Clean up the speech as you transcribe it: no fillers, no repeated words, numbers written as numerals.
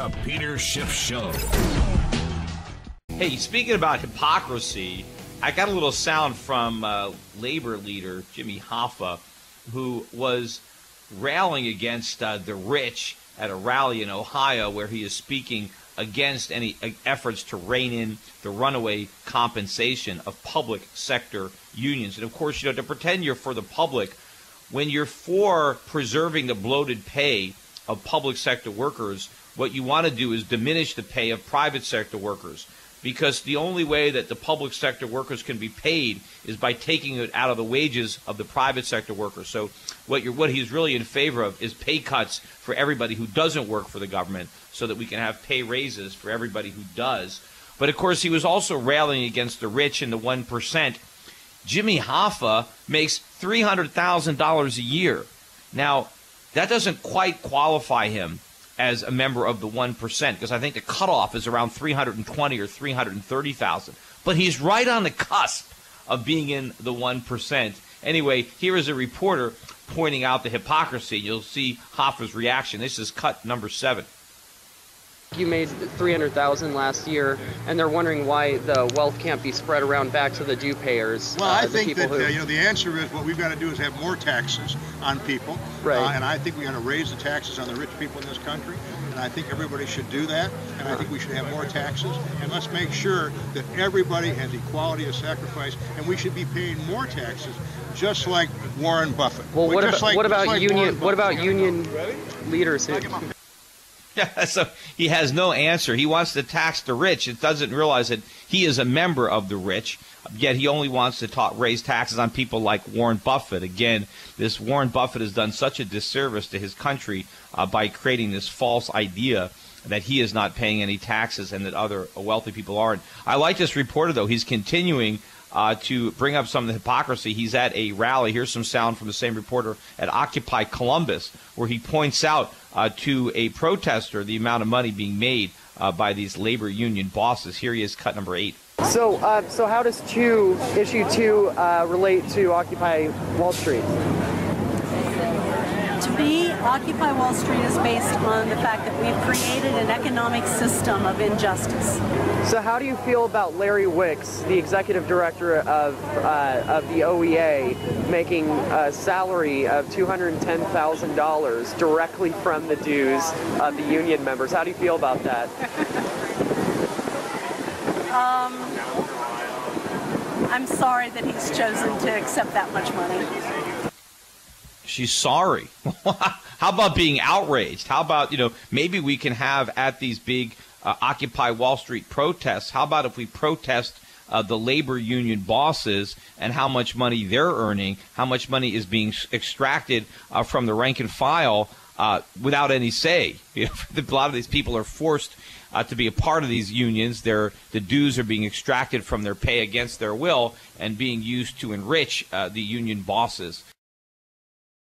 The Peter Schiff Show. Hey, speaking about hypocrisy, I got a little sound from labor leader Jimmy Hoffa, who was railing against the rich at a rally in Ohio where he is speaking against any efforts to rein in the runaway compensation of public sector unions. And of course, to pretend you're for the public when you're for preserving the bloated pay of public sector workers, what you want to do is diminish the pay of private sector workers, because the only way that the public sector workers can be paid is by taking it out of the wages of the private sector workers. So what he's really in favor of is pay cuts for everybody who doesn't work for the government, so that we can have pay raises for everybody who does. But of course, he was also railing against the rich and the 1%. Jimmy Hoffa makes $300,000 a year. Now, that doesn't quite qualify him as a member of the 1%, because I think the cutoff is around 320 or 330,000. But he's right on the cusp of being in the 1%. Anyway, here is a reporter pointing out the hypocrisy. You'll see Hoffa's reaction. This is cut number 7. You made $300,000 last year, and they're wondering why the wealth can't be spread around back to the due payers. Well, I think that the answer is what we've got to do is have more taxes on people, right? And I think we got to raise the taxes on the rich people in this country, and I think everybody should do that. And I think we should have more taxes, and let's make sure that everybody has equality of sacrifice, and we should be paying more taxes, just like Warren Buffett. Well, what about union leaders? Yeah, so he has no answer. He wants to tax the rich. It doesn't realize that he is a member of the rich, yet he only wants to raise taxes on people like Warren Buffett. Again, this Warren Buffett has done such a disservice to his country by creating this false idea that he is not paying any taxes and that other wealthy people aren't. I like this reporter, though. He's continuing to bring up some of the hypocrisy. He's at a rally. Here's some sound from the same reporter at Occupy Columbus, where he points out to a protester the amount of money being made by these labor union bosses. Here he is, cut number 8. So how does issue 2 relate to Occupy Wall Street? To me, Occupy Wall Street is based on the fact that we've created an economic system of injustice. So how do you feel about Larry Wicks, the executive director of the OEA, making a salary of $210,000 directly from the dues of the union members? How do you feel about that? I'm sorry that he's chosen to accept that much money. She's sorry. How about being outraged? How about, maybe we can have at these big Occupy Wall Street protests, how about if we protest the labor union bosses and how much money they're earning, how much money is being extracted from the rank and file without any say? A lot of these people are forced to be a part of these unions. The dues are being extracted from their pay against their will and being used to enrich the union bosses.